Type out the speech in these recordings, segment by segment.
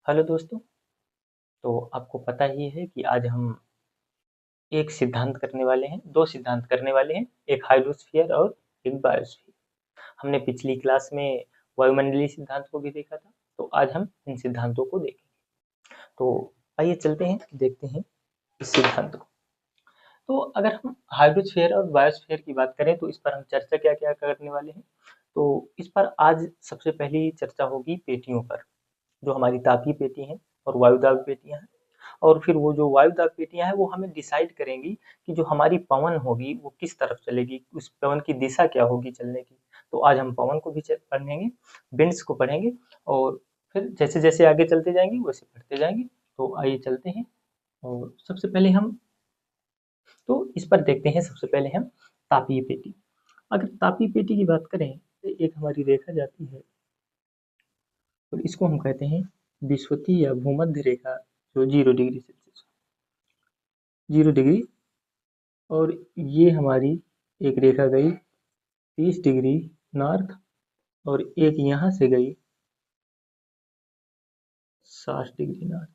Hello दोस्तों। तो आपको पता ही है कि आज हम एक सिद्धांत करने वाले हैं, 2 सिद्धांत करने वाले हैं, एक हाइड्रोस्फीयर और एक बायोस्फीयर। हमने पिछली क्लास में वायुमंडलीय सिद्धांत को भी देखा था, तो आज हम इन सिद्धांतों को देखेंगे। तो आइए चलते हैं, देखते हैं इस सिद्धांत को। तो अगर हम हाइड्रोस्फीयर और बायोस्फीयर की बात करें तो इस पर हम चर्चा क्या-क्या करने वाले हैं। तो इस पर आज सबसे पहली चर्चा होगी पेटियों पर, जो हमारी तापीय पेटी हैं और वायुदाब पेटियाँ हैं। और फिर वो जो वायुदाब पेटियाँ हैं वो हमें डिसाइड करेंगी कि जो हमारी पवन होगी वो किस तरफ चलेगी, उस पवन की दिशा क्या होगी चलने की। तो आज हम पवन को भी पढ़ेंगे, विंड्स को पढ़ेंगे और फिर जैसे-जैसे आगे चलते जाएंगे वैसे पढ़ते जाएंगे। तो आइए चलते हैं और सबसे पहले हम तो इस पर देखते हैं। सबसे पहले हम तापीय पेटी। अगर तापीय पेटी की बात करें तो एक हमारी रेखा जाती है और इसको हम कहते हैं विषुवतीय या भूमध्य रेखा, जो 0 डिग्री सेल्सियस 0 डिग्री। और ये हमारी एक रेखा गई 30 डिग्री नॉर्थ और एक यहाँ से गई 60 डिग्री नॉर्थ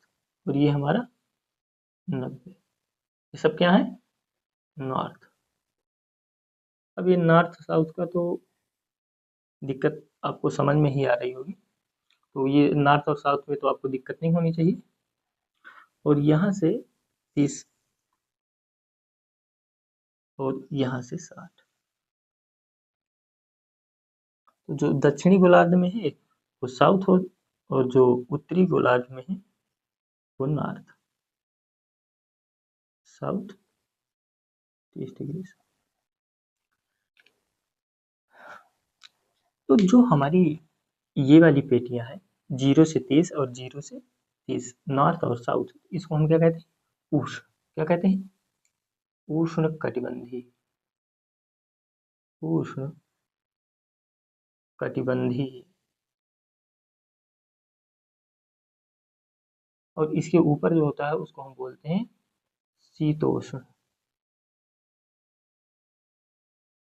और ये हमारा 90। ये सब क्या है? नॉर्थ। अब ये नॉर्थ साउथ का तो दिक्कत आपको समझ में ही आ रही होगी। तो ये नॉर्थ और साउथ में तो आपको दिक्कत नहीं होनी चाहिए। और यहाँ से 30 और यहाँ से 60। तो जो दक्षिणी गोलार्ध में है वो साउथ हो और जो उत्तरी गोलार्ध में है वो नॉर्थ। South 30 degree. तो जो हमारी ये वाली पेटियां हैं 0 से 30 और 0 से 30, नॉर्थ और साउथ, इसको हम क्या कहते हैं? उष्ण। क्या कहते हैं? उष्ण कटिबंधीय। उष्ण कटिबंधीय। और इसके ऊपर जो होता है उसको हम बोलते हैं शीतोष्ण।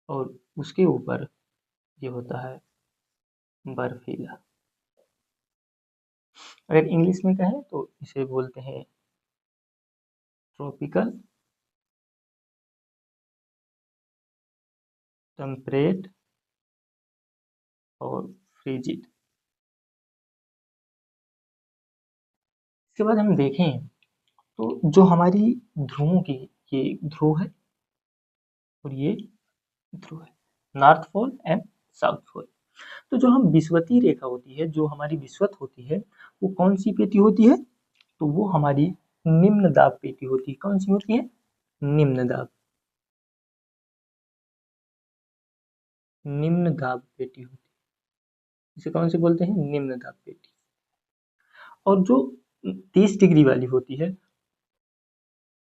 और उसके ऊपर ये होता है बर्फीला। अगर इंग्लिश में कहें तो इसे बोलते हैं ट्रॉपिकल, टेम्परेट और फ्रिजिड। इसके बाद हम देखें तो जो हमारी ध्रुवों की, ये ध्रुव है और ये ध्रुव है, north pole and south pole. तो जो हम विषुवतीय रेखा होती है, जो हमारी विषुवत होती है, वो कौन सी पेटी होती है? तो वो हमारी निम्न दाब पेटी होती है। कौन सी होती है? निम्न दाब। निम्न दाब पेटी होती है। इसे कौन सी बोलते हैं? निम्न दाब पेटी। और जो 30 डिग्री वाली होती है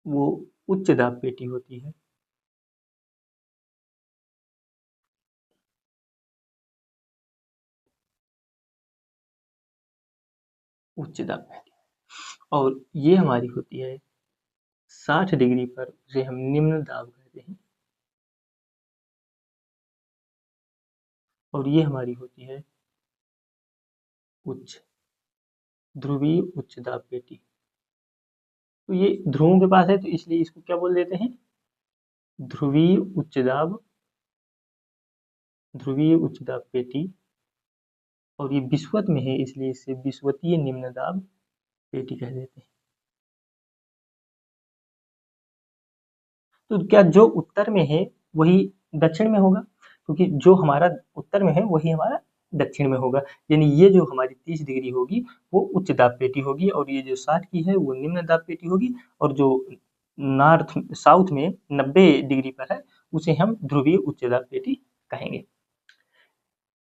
वो उच्च दाब पेटी होती है। उच्च दाब पेटी। और ये हमारी होती है 60 डिग्री पर, उसे हम निम्न दाब कहते हैं। और ये हमारी होती है उच्च, ध्रुवीय उच्च दाब पेटी। तो ये ध्रुवों के पास है तो इसलिए इसको क्या बोल देते हैं? ध्रुवीय उच्च दाब, ध्रुवीय उच्च दाब पेटी। और ये विषुवत में है इसलिए इसे विषुवतीय निम्न दाब पेटी कह देते हैं। तो क्या जो उत्तर में है वही दक्षिण में होगा? क्योंकि जो हमारा उत्तर में है वही हमारा दक्षिण में होगा। यानी ये जो हमारी 30 डिग्री होगी वो उच्च दाब पेटी होगी और ये जो 60 की है वो निम्न दाब पेटी होगी। और जो नॉर्थ साउथ में 90 डिग्री पर है उसे हम ध्रुवीय उच्च दाब पेटी कहेंगे।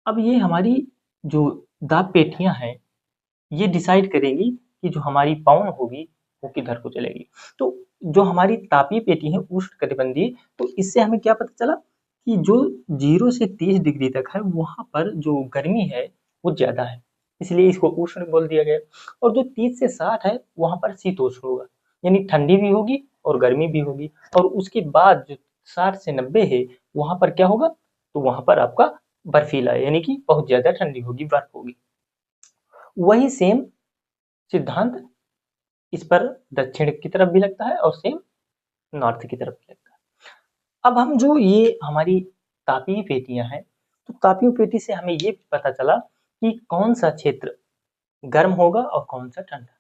अब ये हमारी जो दाब पेटियां हैं ये डिसाइड करेंगी कि जो हमारी पवन होगी वो किधर को चलेगी। तो जो हमारी तापीय पेटी है उष्ण कटिबंधीय, तो इससे हमें क्या पता चला कि जो 0 से 30 डिग्री तक है वहां पर जो गर्मी है वो ज्यादा है, इसलिए इसको उष्ण बोल दिया गया। और जो 30 से 60 है वहां पर शीतोष्ण होगा, यानी ठंडी भी होगी और गर्मी भी होगी। और उसके बाद जो 60 से 90 है वहां पर क्या होगा? तो वहां पर आपका बर्फीला, यानी कि बहुत ज्यादा ठंडी होगी, बर्फ होगी। वही सेम सिद्धांत इस पर दक्षिण की तरफ भी लगता है और सेम नॉर्थ की तरफ भी लगता है। अब हम जो ये हमारी तापीय पेटियां हैं, तो तापीय पेटी से हमें ये पता चला कि कौन सा क्षेत्र गर्म होगा और कौन सा ठंडा।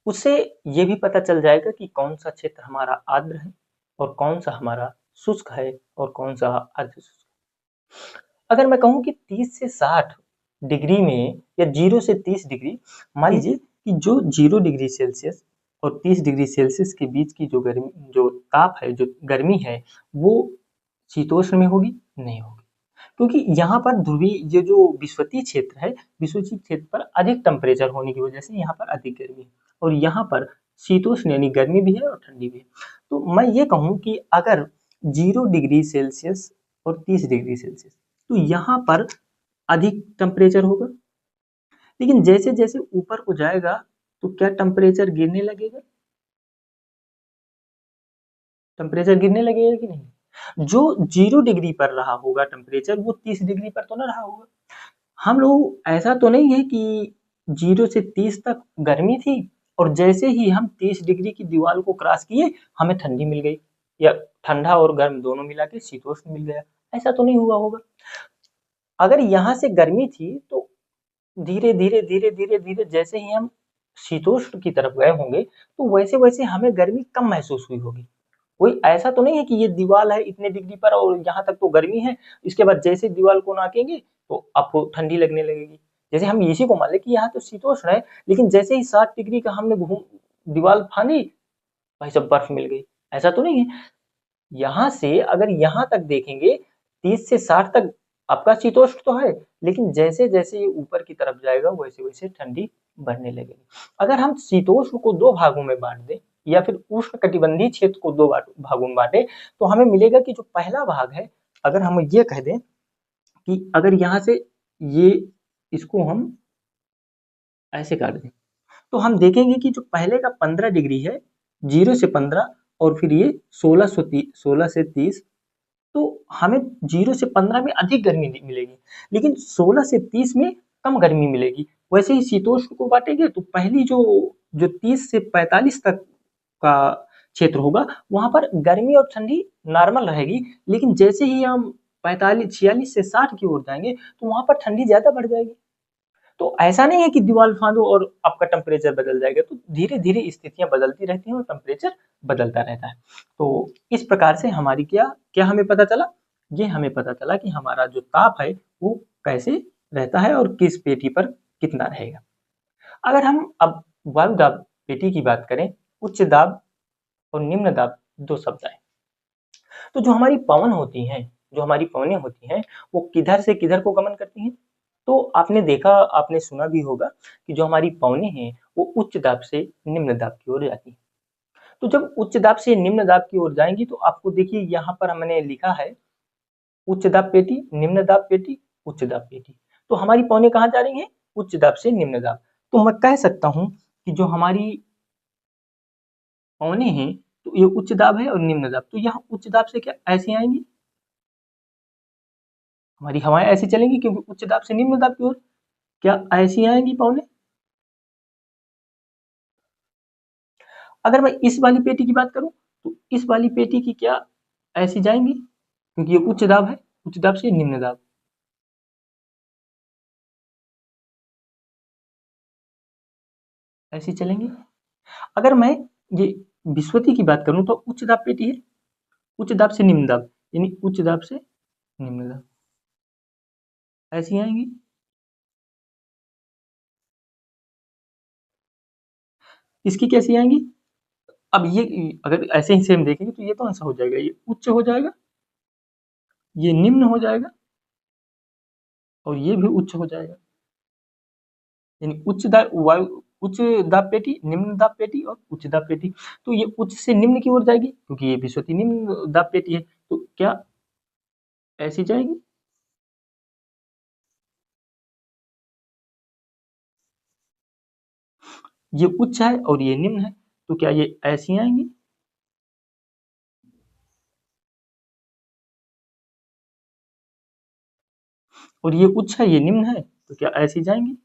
उससे ये भी पता चल जाएगा कि कौन सा क्षेत्र हमारा आर्द्र है और कौन सा हमारा शुष्क है और कौन सा अर्ध शुष्क। अगर मैं कहूँ कि 30 से 60 डिग्री में या 0 से 30 डिग्री, मान लीजिए कि जो 0 डिग्री सेल्सियस और 30 डिग्री सेल्सियस के बीच की जो ताप है, जो गर्मी है, वो शीतोष्ण में होगी? नहीं होगी, क्योंकि यहाँ पर ध्रुवीय ये जो विषुवतीय क्षेत्र है, विषुवतीय क्षेत्र पर अधिक टेम्परेचर होने की वजह से यहाँ पर अधिक गर्मी है और यहाँ पर शीतोष्ण यानी गर्मी भी है और ठंडी भी है। तो मैं ये कहूँ कि अगर 0 डिग्री सेल्सियस और 30 डिग्री सेल्सियस, तो यहाँ पर अधिक टेम्परेचर होगा, लेकिन जैसे जैसे ऊपर को जाएगा तो क्या टेम्परेचर गिरने लगेगा? टेम्परेचर गिरने लगेगा कि नहीं? जो 0 डिग्री पर रहा होगा टेम्परेचर, वो 30 डिग्री पर तो ना रहा होगा। हम लोग ऐसा तो नहीं है कि 0 से 30 तक गर्मी थी और जैसे ही हम 30 डिग्री की दीवार को क्रॉस किए हमें ठंडी मिल गई, या ठंडा और गर्म दोनों मिला के शीतोष्ण मिल गया। ऐसा तो नहीं हुआ होगा। अगर यहाँ से गर्मी थी तो धीरे धीरे धीरे धीरे धीरे जैसे ही हम शीतोष्ण की तरफ गए होंगे तो वैसे वैसे हमें गर्मी कम महसूस हुई होगी। कोई ऐसा तो नहीं है कि ये दीवार है इतने डिग्री पर और यहाँ तक तो गर्मी है, इसके बाद जैसे दीवार को नाकेंगे तो आपको ठंडी लगने लगेगी। जैसे हम इसी को मान लें कि यहाँ तो शीतोष्ण है, लेकिन जैसे ही 60 डिग्री का हमने दीवार फांदी, भाई सब बर्फ मिल गई। ऐसा तो नहीं है। यहाँ से अगर यहाँ तक देखेंगे 30 से 60 तक आपका शीतोष्ण तो है, लेकिन जैसे जैसे ये ऊपर की तरफ जाएगा वैसे वैसे ठंडी बढ़ने लगेगी। अगर हम शीतोष्ण को दो भागों में बांट दें या फिर उष्ण कटिबंधीय क्षेत्र को दो भागों में बांटे, तो हमें मिलेगा कि जो पहला भाग है, अगर हम ये कह दें कि अगर यहाँ से ये इसको हम ऐसे काट दें, तो हम देखेंगे कि जो पहले का 15 डिग्री है, 0 से 15 और फिर ये 16 से 30, तो हमें 0 से 15 में अधिक गर्मी मिलेगी, लेकिन 16 से 30 में कम गर्मी मिलेगी। वैसे ही शीतोष्ण को बांटेंगे तो पहली जो जो 30 से 45 तक का क्षेत्र होगा वहां पर गर्मी और ठंडी नॉर्मल रहेगी, लेकिन जैसे ही हम 46 से 60 की ओर जाएंगे तो वहां पर ठंडी ज्यादा बढ़ जाएगी। तो ऐसा नहीं है कि दीवार फांदो और आपका टेम्परेचर बदल जाएगा, तो धीरे धीरे स्थितियां बदलती रहती हैं और टेम्परेचर बदलता रहता है। तो इस प्रकार से हमारी क्या क्या हमें पता चला, ये हमें पता चला कि हमारा जो ताप है वो कैसे रहता है और किस पेटी पर कितना रहेगा। अगर हम अब वायु दाब पेटी की बात करें, उच्च दाब और निम्न दाब दो शब्द आए, तो जो हमारी पवन होती हैं, जो हमारी पवनें होती हैं, वो किधर से किधर को गमन करती हैं? तो आपने देखा, आपने सुना भी होगा कि जो हमारी पवनें हैं वो उच्च दाब से निम्न दाब की ओर जाती हैं। तो जब उच्च दाब से निम्न दाब की ओर जाएंगी तो आपको देखिए यहाँ पर हमने लिखा है उच्च दाब पेटी, निम्न दाब पेटी, उच्च दाब पेटी। तो हमारी पवनें कहाँ जा रही हैं? उच्च दाब से निम्न दाब। तो मैं कह सकता हूँ कि जो हमारी पवनें हैं तो ये उच्च दाब है और निम्न दाब, तो यहाँ उच्च दाब से क्या ऐसे आएंगी, हमारी हवाएं ऐसी चलेंगी क्योंकि उच्च दाब से निम्न दाब की ओर, क्या ऐसी आएंगी पवनें? अगर मैं इस वाली पेटी की बात करूं तो इस वाली पेटी की क्या ऐसी जाएंगी, क्योंकि ये उच्च दाब है, उच्च दाब से निम्न दाब, ऐसी चलेंगी। अगर मैं ये विस्वती की बात करूं तो उच्च दाब पेटी है, उच्च दाब से निम्न दाब, यानी उच्च दाब से निम्न दाब, ऐसी आएंगी। इसकी कैसी आएंगी? अब ये अगर ऐसे ही सेम देखेंगे तो ये कौन सा हो जाएगा, ये उच्च हो जाएगा, ये निम्न हो जाएगा और ये भी उच्च हो जाएगा। यानी उच्च दाब वायु, उच्च दाब पेटी, निम्न दाब पेटी और उच्च दाब पेटी। तो ये उच्च से निम्न की ओर जाएगी क्योंकि ये विस्वती निम्न दाब पेटी है, तो क्या ऐसी जाएगी? ये उच्च है और ये निम्न है, तो क्या ये ऐसी आएंगी? और ये उच्च है ये निम्न है, तो क्या ऐसी जाएंगी?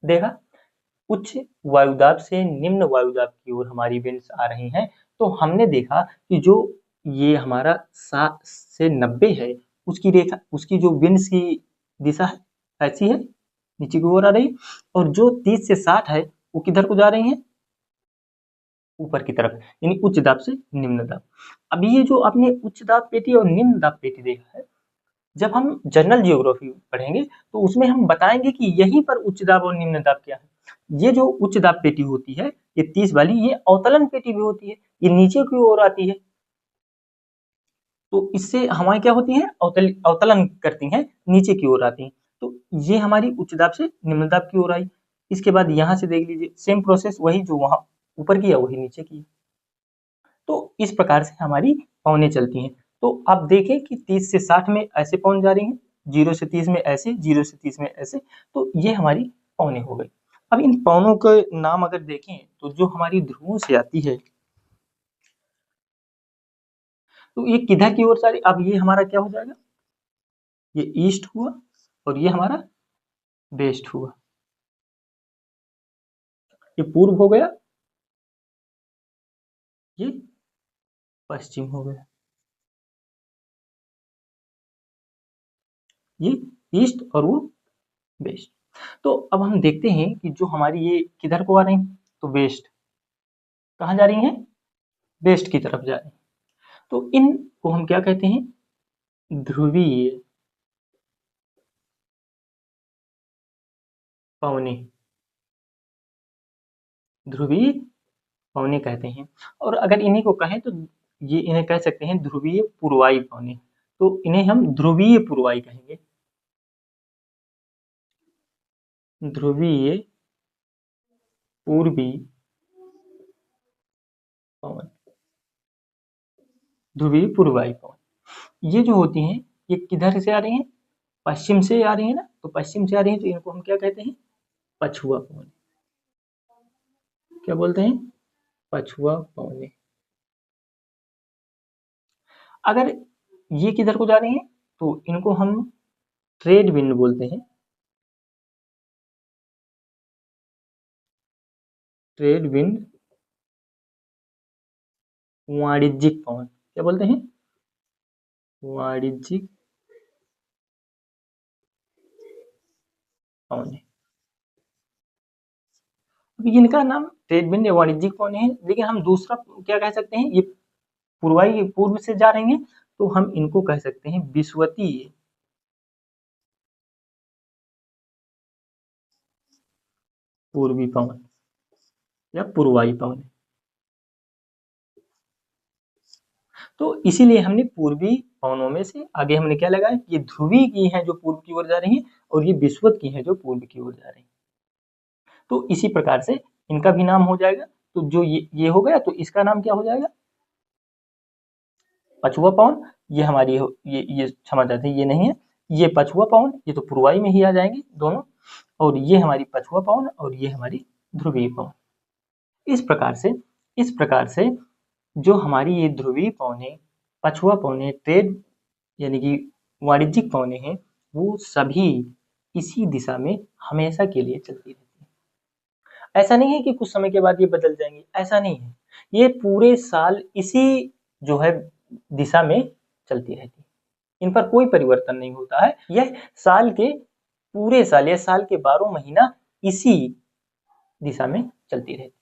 देखा, उच्च वायुदाब से निम्न वायुदाब की ओर हमारी विंड्स आ रही हैं। तो हमने देखा कि जो ये हमारा 60 से 90 है, उसकी रेखा, उसकी जो विंड्स की दिशा है ऐसी है, नीचे की ओर आ रही है। और जो 30 से 60 है वो किधर को जा रही है, ऊपर की तरफ, यानी उच्च दाब से निम्न दाब। अब ये जो आपने उच्च दाब पेटी और निम्न दाब पेटी देखा है, जब हम जनरल जियोग्राफी पढ़ेंगे तो उसमें हम बताएंगे कि यहीं पर उच्च दाब और निम्न दाब क्या है। ये जो उच्च दाब पेटी होती है, ये 30 वाली, ये अवतलन पेटी भी होती है, ये नीचे की ओर आती है। तो इससे हवाएं क्या होती हैं, अवतलन करती हैं, नीचे की ओर आती हैं। तो ये हमारी उच्च दाब से निम्न दाब की ओर आई। इसके बाद यहाँ से देख लीजिए, सेम प्रोसेस, वही जो वहां ऊपर की है वही नीचे की है। तो इस प्रकार से हमारी पवनें चलती हैं। तो आप देखें कि 30 से 60 में ऐसे पवन जा रही हैं, 0 से 30 में ऐसे, 0 से 30 में ऐसे। तो ये हमारी पवनें हो गई। अब इन पवनों के नाम अगर देखें तो जो हमारी ध्रुवों से आती है, तो ये किधर की ओर से आ रही, अब ये हमारा क्या हो जाएगा, ये ईस्ट हुआ और ये हमारा वेस्ट हुआ। ये पूर्व हो गया, ये पश्चिम हो गया, ये ईस्ट और वो वेस्ट। तो अब हम देखते हैं कि जो हमारी ये किधर को आ रही हैं, तो वेस्ट, कहाँ जा रही हैं, वेस्ट की तरफ जा रही हैं। तो इनको हम क्या कहते हैं, ध्रुवीय पवने, ध्रुवीय पवने कहते हैं। और अगर इन्हीं को कहें तो ये इन्हें कह सकते हैं ध्रुवीय पूर्वाई पवने। तो इन्हें हम ध्रुवीय पूर्वाई कहेंगे, ध्रुवीय पूर्वी पवन, ध्रुवीय पूर्वाई पवन। ये जो होती हैं, ये किधर से आ रही हैं, पश्चिम से आ रही है ना। तो पश्चिम से आ रही है तो इनको हम क्या कहते हैं, पछुआ पवन। क्या बोलते हैं, पछुआ पवने। अगर ये किधर को जा रही हैं तो इनको हम ट्रेड विंड बोलते हैं, ट्रेड विंड, वाणिज्यिक पवन। क्या बोलते हैं, वाणिज्यिक पवन है। अब इनका नाम ट्रेड विंड या वाणिज्यिक पवन है, लेकिन हम दूसरा क्या कह सकते हैं, ये पूर्वाई पूर्व से जा रही हैं तो हम इनको कह सकते हैं विषुवतीय, पूर्वी पवन या पूर्वाई पवन। तो इसीलिए हमने पूर्वी पवनों में से आगे हमने क्या लगाया, ये ध्रुवी की हैं जो पूर्व की ओर जा रही हैं, और ये विषुवत की हैं जो पूर्व की ओर जा रही हैं। तो इसी प्रकार से इनका भी नाम हो जाएगा। तो जो ये हो गया, तो इसका नाम क्या हो जाएगा, पछुआ पवन। ये हमारी ये क्षमा चाहते हैं, ये नहीं है, ये पछुआ पवन, ये तो पूर्वाई में ही आ जाएंगे दोनों। और ये हमारी पछुआ पवन और ये हमारी ध्रुवीय पवन। इस प्रकार से जो हमारी ये ध्रुवीय पवनें, पछुआ पवनें, ट्रेड यानी कि वाणिज्यिक पवनें हैं, वो सभी इसी दिशा में हमेशा के लिए चलती रहती हैं। ऐसा नहीं है कि कुछ समय के बाद ये बदल जाएंगी, ऐसा नहीं है। ये पूरे साल इसी जो है दिशा में चलती रहती है, इन पर कोई परिवर्तन नहीं होता है। यह साल के पूरे साल या साल के 12 महीना इसी दिशा में चलती रहती है।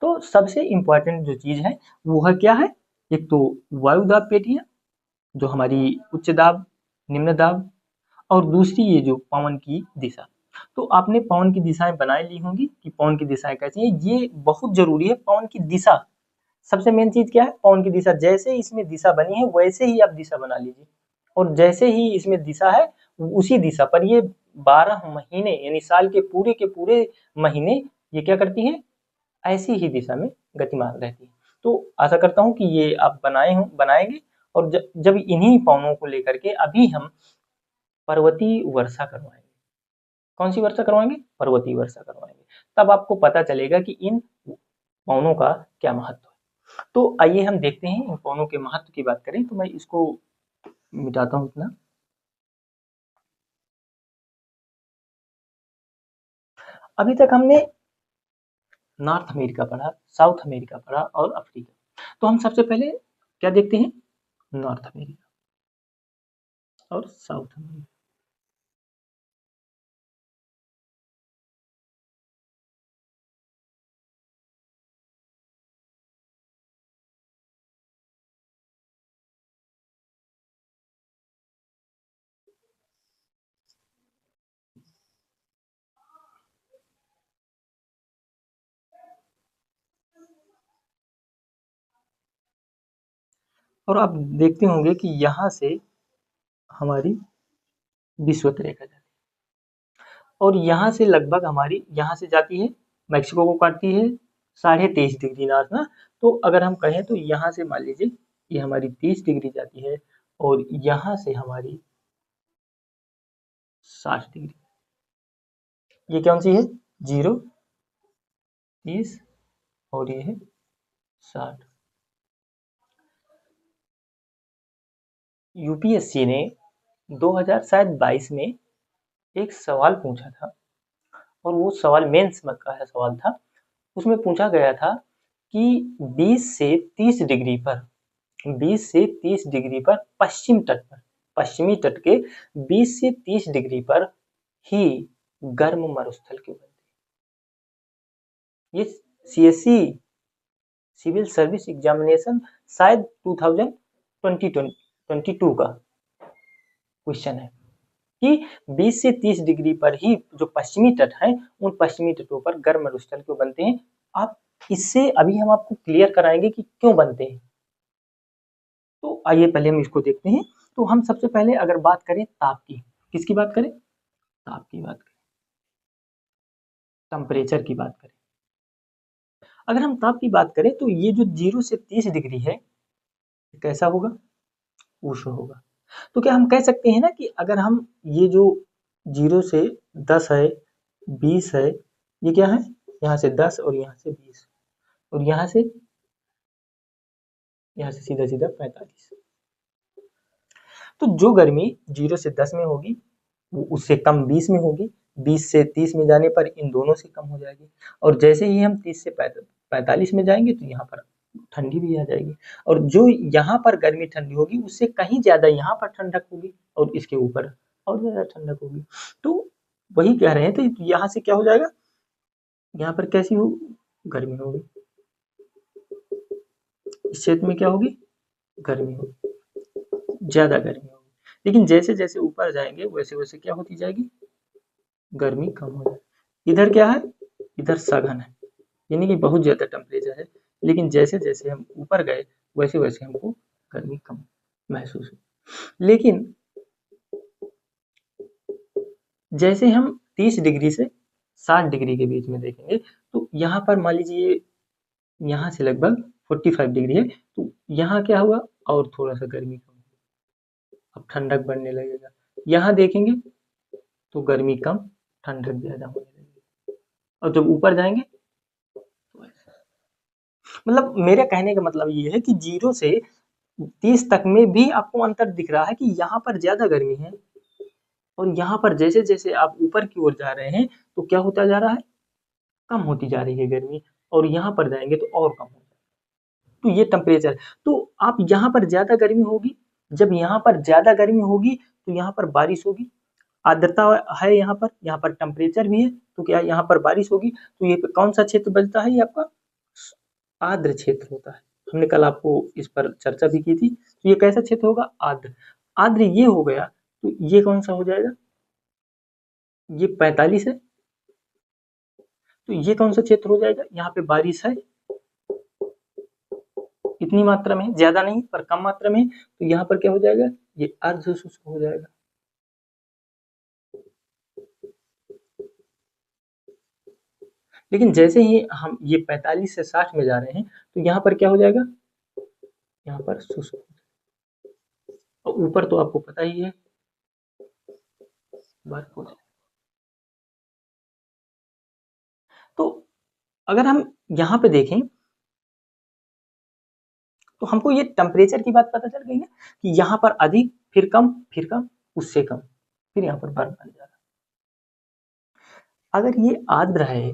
तो सबसे इम्पोर्टेंट जो चीज है वो है क्या है, एक तो वायु दाब पेटियां जो हमारी उच्च दाब, निम्न दाब, और दूसरी ये जो पवन की दिशा। तो आपने पवन की दिशाएं बनाए ली होंगी कि पवन की दिशाएं कैसी है, ये बहुत जरूरी है। पवन की दिशा सबसे मेन चीज क्या है, पवन की दिशा, जैसे इसमें दिशा बनी है वैसे ही आप दिशा बना लीजिए। और जैसे ही इसमें दिशा है उसी दिशा पर ये 12 महीने यानी साल के पूरे महीने ये क्या करती हैं, ऐसी ही दिशा में गतिमान रहती है। तो आशा करता हूँ कि ये आप बनाएंगे। और जब इन्हीं पवनों को लेकर के अभी हम पर्वतीय वर्षा करवाएंगे। कौन सी वर्षा करवाएंगे, पर्वतीय वर्षा करवाएंगे। तब आपको पता चलेगा कि इन पवनों का क्या महत्व है। तो आइए हम देखते हैं इन पवनों के महत्व की बात करें। तो मैं इसको मिटाता हूँ इतना। अभी तक हमने नॉर्थ अमेरिका पढ़ा, साउथ अमेरिका पढ़ा और अफ्रीका। तो हम सबसे पहले क्या देखते हैं, नॉर्थ अमेरिका और साउथ अमेरिका। और आप देखते होंगे कि यहाँ से हमारी विषुवत रेखा जाती है और यहाँ से लगभग हमारी यहाँ से जाती है, मैक्सिको को काटती है 23.5 डिग्री नॉर्थ ना। तो अगर हम कहें तो यहाँ से मान लीजिए ये हमारी 30 डिग्री जाती है और यहाँ से हमारी 60 डिग्री। ये कौन सी है, 0, 30 और ये है 60। यूपीएससी ने 2022 में एक सवाल पूछा था और वो सवाल मेंस का सवाल था। उसमें पूछा गया था कि 20 से 30 डिग्री पर 20 से 30 डिग्री पर पश्चिमी तट के 20 से 30 डिग्री पर ही गर्म मरुस्थल क्यों बनते हैं। ये सीएससी सिविल सर्विस एग्जामिनेशन शायद 2022 का क्वेश्चन है कि 20 से 30 डिग्री पर ही जो पश्चिमी तट है उन पश्चिमी तटों पर गर्म मरुस्थल क्यों बनते हैं। आप इससे अभी हम आपको क्लियर कराएंगे कि क्यों बनते हैं। तो आइए पहले हम इसको देखते हैं। तो हम सबसे पहले अगर बात करें ताप की, किसकी बात करें, ताप की बात करें, टेम्परेचर की बात करें। अगर हम ताप की बात करें तो ये जो 0 से 30 डिग्री है कैसा होगा, उष्ण होगा। तो क्या हम कह सकते हैं ना कि अगर हम ये जो 0 से 10 है, 20 है, ये क्या है, यहाँ से 10 और यहाँ से 20 और यहाँ से सीधा सीधा 45। तो जो गर्मी 0 से 10 में होगी वो उससे कम 20 में होगी, 20 से 30 में जाने पर इन दोनों से कम हो जाएगी और जैसे ही हम 30 से 45 में जाएंगे तो यहाँ पर ठंडी भी आ जाएगी और जो यहाँ पर गर्मी ठंडी होगी उससे कहीं ज्यादा यहाँ पर ठंडक होगी और इसके ऊपर और ज्यादा ठंडक होगी। तो वही कह रहे हैं, तो यहाँ से क्या हो जाएगा, यहाँ पर कैसी हो गर्मी होगी, इस क्षेत्र में क्या होगी, गर्मी होगी, ज्यादा गर्मी होगी। लेकिन जैसे जैसे ऊपर जाएंगे वैसे वैसे क्या होती जाएगी, गर्मी कम हो जाएगी। इधर क्या है, इधर सघन है यानी कि बहुत ज्यादा टेम्परेचर है, लेकिन जैसे जैसे हम ऊपर गए वैसे वैसे हमको गर्मी कम महसूस हुई। लेकिन जैसे हम 30 डिग्री से 60 डिग्री के बीच में देखेंगे तो यहाँ पर मान लीजिए यहाँ से लगभग 45 डिग्री है, तो यहाँ क्या हुआ और थोड़ा सा गर्मी कम, अब ठंडक बढ़ने लगेगा। यहाँ देखेंगे तो गर्मी कम, ठंडक ज्यादा होने लगेगी और जब ऊपर जाएंगे तो मतलब मेरे कहने का मतलब ये है कि 0 से 30 तक में भी आपको अंतर दिख रहा है कि यहाँ पर ज्यादा गर्मी है और यहाँ पर जैसे जैसे आप ऊपर की ओर जा रहे हैं तो क्या होता जा रहा है, कम होती जा रही है गर्मी और यहाँ पर जाएंगे तो और कम हो जाएगी। तो ये टेम्परेचर, तो आप यहाँ पर ज्यादा गर्मी होगी, जब यहाँ पर ज्यादा गर्मी होगी तो यहाँ पर बारिश होगी, आर्द्रता है यहाँ पर टेम्परेचर भी है तो क्या यहाँ पर बारिश होगी। तो ये कौन सा क्षेत्र बचता है, ये आपका आर्द्र क्षेत्र होता है। हमने कल आपको इस पर चर्चा भी की थी। तो ये कैसा क्षेत्र होगा, आर्द्र। आर्द्र ये हो गया तो ये कौन सा हो जाएगा, ये 45 है तो ये कौन सा क्षेत्र हो जाएगा, यहाँ पे बारिश है इतनी मात्रा में, ज्यादा नहीं पर कम मात्रा में, तो यहाँ पर क्या हो जाएगा, ये अर्ध शुष्क हो जाएगा। लेकिन जैसे ही हम ये 45 से 60 में जा रहे हैं तो यहाँ पर क्या हो जाएगा, यहाँ पर शुष्क, और ऊपर तो आपको पता ही है बर्फ हो जाए। तो अगर हम यहाँ पे देखें तो हमको ये टेम्परेचर की बात पता चल गई ना कि यहाँ पर अधिक फिर कम उससे कम, फिर यहाँ पर बर्फ बन जा रहा है। अगर ये आर्द्र है,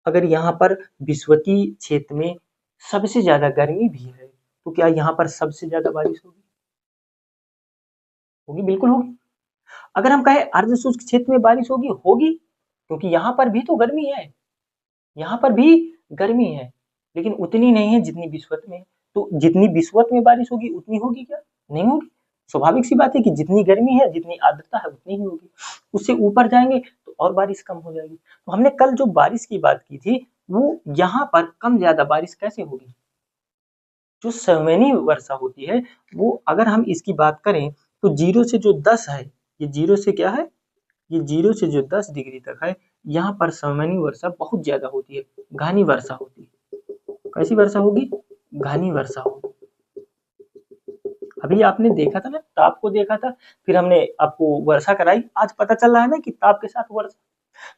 अगर यहाँ पर विषुवतीय क्षेत्र में सबसे ज्यादा गर्मी भी है, तो क्या यहाँ पर सबसे ज्यादा बारिश होगी? होगी, बिल्कुल होगी। अगर हम कहें अर्ध शुष्क क्षेत्र में बारिश होगी, होगी, क्योंकि यहाँ पर भी तो गर्मी है, यहाँ पर भी गर्मी है, लेकिन उतनी नहीं है जितनी विषुवत में। तो जितनी विषुवत में बारिश होगी उतनी होगी क्या? नहीं होगी। स्वाभाविक सी बात है कि जितनी गर्मी है, जितनी आर्द्रता है, उतनी ही होगी। उससे ऊपर जाएंगे तो और बारिश कम हो जाएगी। तो हमने कल जो बारिश की बात की थी, वो यहाँ पर कम ज्यादा बारिश कैसे होगी? जो संवहनी वर्षा होती है, वो अगर हम इसकी बात करें तो 0 से जो 10 है, ये 0 से क्या है, ये 0 से जो 10 डिग्री तक है, यहाँ पर संवहनी वर्षा बहुत ज्यादा होती है, घनी वर्षा होती है। कैसी वर्षा होगी? घनी वर्षा होगी। अभी आपने देखा था ना, ताप को देखा था, फिर हमने आपको वर्षा कराई, आज पता चल रहा है ना कि ताप के साथ वर्षा।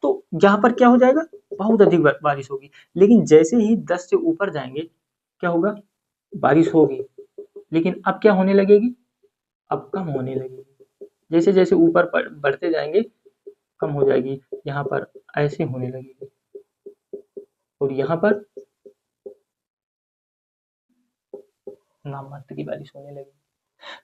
तो यहाँ पर क्या हो जाएगा? बहुत अधिक बारिश होगी। लेकिन जैसे ही 10 से ऊपर जाएंगे, क्या होगा? बारिश होगी, लेकिन अब क्या होने लगेगी? अब कम होने लगेगी। जैसे जैसे ऊपर बढ़ते जाएंगे, कम हो जाएगी। यहाँ पर ऐसे होने लगेगी, और यहाँ पर नाममात्र की बारिश होने लगेगी।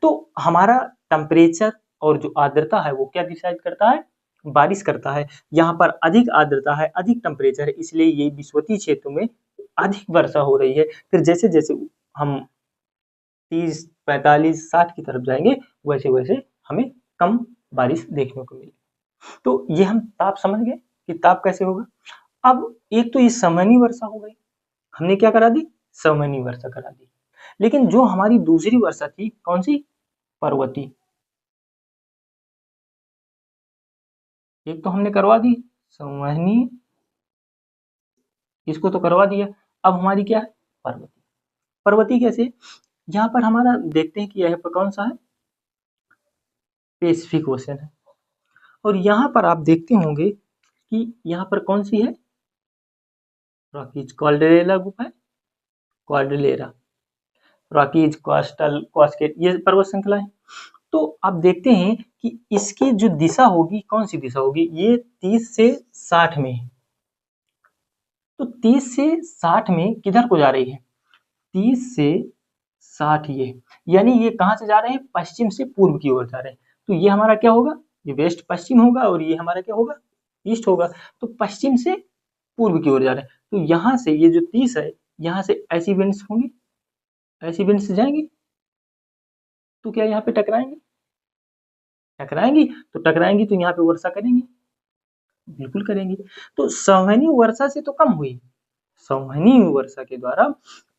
तो हमारा टेम्परेचर और जो आर्द्रता है, वो क्या डिसाइड करता है? बारिश करता है। यहाँ पर अधिक आर्द्रता है, अधिक टेम्परेचर है, इसलिए ये विषुवतीय क्षेत्रों में अधिक वर्षा हो रही है। फिर जैसे जैसे हम 30, 45, 60 की तरफ जाएंगे, वैसे वैसे हमें कम बारिश देखने को मिलेगी। तो ये हम ताप समझ गए कि ताप कैसे होगा। अब एक तो ये संवहनी वर्षा हो गई, हमने क्या करा दी? संवहनी वर्षा करा दी। लेकिन जो हमारी दूसरी वर्षा थी, कौन सी? पर्वतीय। एक तो हमने करवा दी संवहनी, इसको तो करवा दिया। अब हमारी क्या है? पर्वतीय। पर्वतीय कैसे? यहाँ पर हमारा देखते हैं कि यह पर कौन सा है? पैसिफिक ओशन है। और यहाँ पर आप देखते होंगे कि यहाँ पर कौन सी है? रॉकीज कॉर्डेलेरा गुफा है, कॉर्डेलेरा, रॉकीज, कोस्टल, कॉस्केट, ये पर्वत श्रृंखला है। तो आप देखते हैं कि इसकी जो दिशा होगी, कौन सी दिशा होगी? ये 30 से 60 में है। तो 30 से 60 में किधर को जा रही है? 30 से 60 ये, यानी ये कहाँ से जा रहे हैं? पश्चिम से पूर्व की ओर जा रहे हैं। तो ये हमारा क्या होगा? ये वेस्ट पश्चिम होगा, और ये हमारा क्या होगा? ईस्ट होगा। तो पश्चिम से पूर्व की ओर जा रहे हैं। तो यहाँ से ये जो 30 है, यहाँ से ऐसी विंड्स होंगी, ऐसी विंड्स जाएंगी, तो क्या यहाँ पे टकराएंगी? टकराएंगी। तो टकराएंगी तो यहाँ पे वर्षा करेंगी, बिल्कुल करेंगी। तो संवहनी वर्षा से तो कम हुई, संवहनी वर्षा के द्वारा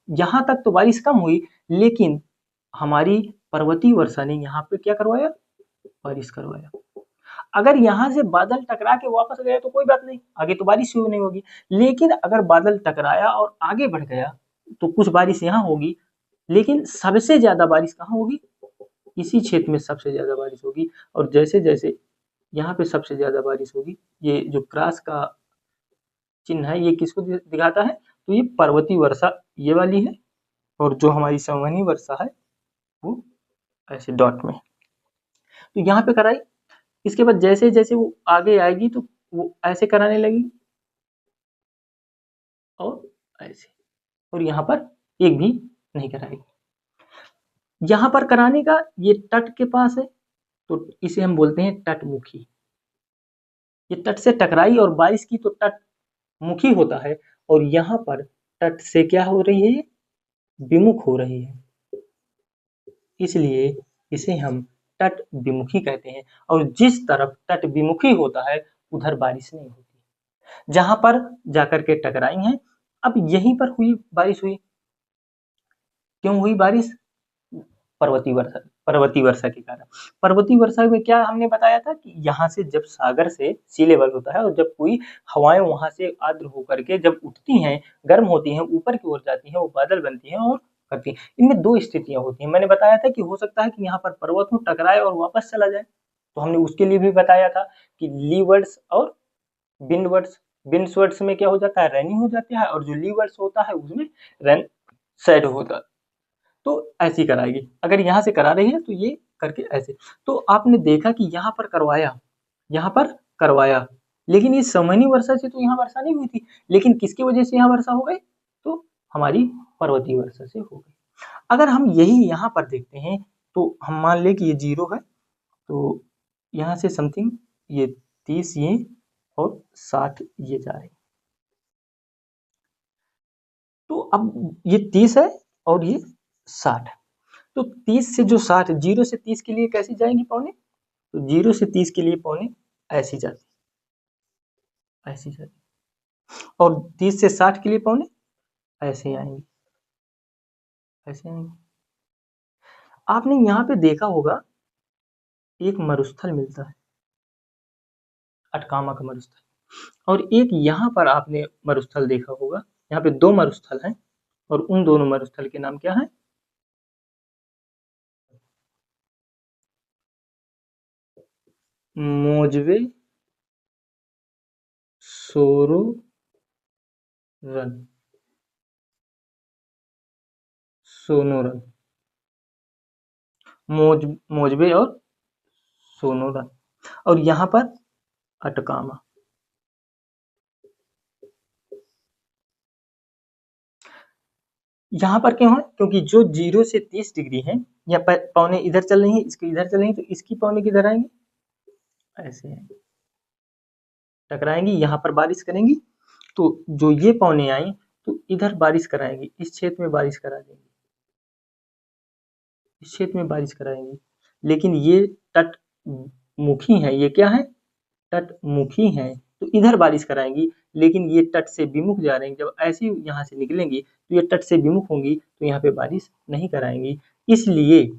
यहाँ तक तो बारिश कम हुई, लेकिन हमारी पर्वतीय वर्षा ने यहाँ पे क्या करवाया? बारिश करवाया। अगर यहाँ से बादल टकरा के वापस गया तो कोई बात नहीं, आगे तो बारिश ही नहीं होगी। लेकिन अगर बादल टकराया और आगे बढ़ गया, तो कुछ बारिश यहाँ होगी, लेकिन सबसे ज्यादा बारिश कहाँ होगी? इसी क्षेत्र में सबसे ज्यादा बारिश होगी। और जैसे जैसे यहाँ पे सबसे ज्यादा बारिश होगी, ये जो क्रॉस का चिन्ह है, ये किसको दिखाता है? तो ये पर्वतीय वर्षा ये वाली है, और जो हमारी संवहनी वर्षा है वो ऐसे डॉट में। तो यहाँ पे कराई, इसके बाद जैसे जैसे वो आगे आएगी तो वो ऐसे कराने लगी, और ऐसे, और यहाँ पर एक भी नहीं कराएगी। यहाँ पर कराने का, ये तट के पास है, तो इसे हम बोलते हैं तटमुखी। ये तट से टकराई और बारिश की तो तट मुखी होता है, और यहाँ पर तट से क्या हो रही है? विमुख हो रही है, इसलिए इसे हम तट विमुखी कहते हैं। और जिस तरफ तट विमुखी होता है, उधर बारिश नहीं होती। जहां पर जाकर के टकराई हैं, अब यहीं पर हुई बारिश हुई। क्यों हुई बारिश? पर्वतीय वर्षा के कारण। पर्वतीय वर्षा में क्या हमने बताया था कि यहाँ से जब सागर से सी लेवल होता है, और जब कोई हवाएं वहां से आर्द्र होकर के जब उठती हैं, गर्म होती हैं, ऊपर की ओर जाती हैं, वो बादल बनती हैं और करती हैं। इनमें दो स्थितियां होती हैं। मैंने बताया था कि हो सकता है कि यहाँ पर पर्वत में टकराए और वापस चला जाए, तो हमने उसके लिए भी बताया था कि लीवर्ड्स और विंडवर्ड्स। विंडवर्ड्स में क्या हो जाता है? रेनी हो जाता है, और जो लीवर्ड्स होता है उसमें रेन सैड होता है। तो ऐसी कराएगी। अगर यहाँ से करा रही है तो ये करके ऐसे। तो आपने देखा कि यहाँ पर करवाया, यहाँ पर करवाया, लेकिन इस संवहनी वर्षा से तो यहाँ वर्षा नहीं हुई थी, लेकिन किसकी वजह से यहाँ वर्षा हो गई? तो हमारी पर्वतीय वर्षा से हो गई। अगर हम यही यहाँ पर देखते हैं तो हम मान लें कि ये 0 है, तो यहाँ से समथिंग ये 30 ये और 60 ये जा रहे हैं। तो अब ये 30 है और ये 60 है, तो 30 से जो 60, 0 से 30 के लिए कैसी जाएंगी पौने? तो 0 से 30 के लिए पौने ऐसी जाती, ऐसी जाती, और 30 से 60 के लिए पौने ऐसे आएंगी, ऐसे आएंगी। आपने यहाँ पे देखा होगा एक मरुस्थल मिलता है, अटकामा का मरुस्थल, और एक यहाँ पर आपने मरुस्थल देखा होगा। यहाँ पे 2 मरुस्थल हैं और उन दोनों मरुस्थल के नाम क्या है? मोजवे सोरोरन, सोनोरन, मोजवे और सोनोरन, और यहाँ पर अटकामा। यहाँ पर क्यों है? क्योंकि जो 0 से 30 डिग्री है, या पौने इधर चल रही है, इसकी इधर चल रही है, तो इसकी पौने किधर आएंगे? ऐसे आएंगे, टकराएंगी, यहाँ पर बारिश करेंगी, तो जो ये पौने आई तो इधर बारिश कराएंगी, इस क्षेत्र में बारिश करा देंगी, इस क्षेत्र में बारिश कराएंगी। लेकिन ये तट मुखी है, ये क्या है? तट मुखी है, तो इधर बारिश कराएंगी, लेकिन ये तट से विमुख जा रहे हैं, जब ऐसे यहाँ से निकलेंगी तो ये तट से विमुख होंगी, तो यहाँ पे बारिश नहीं कराएंगी। इसलिए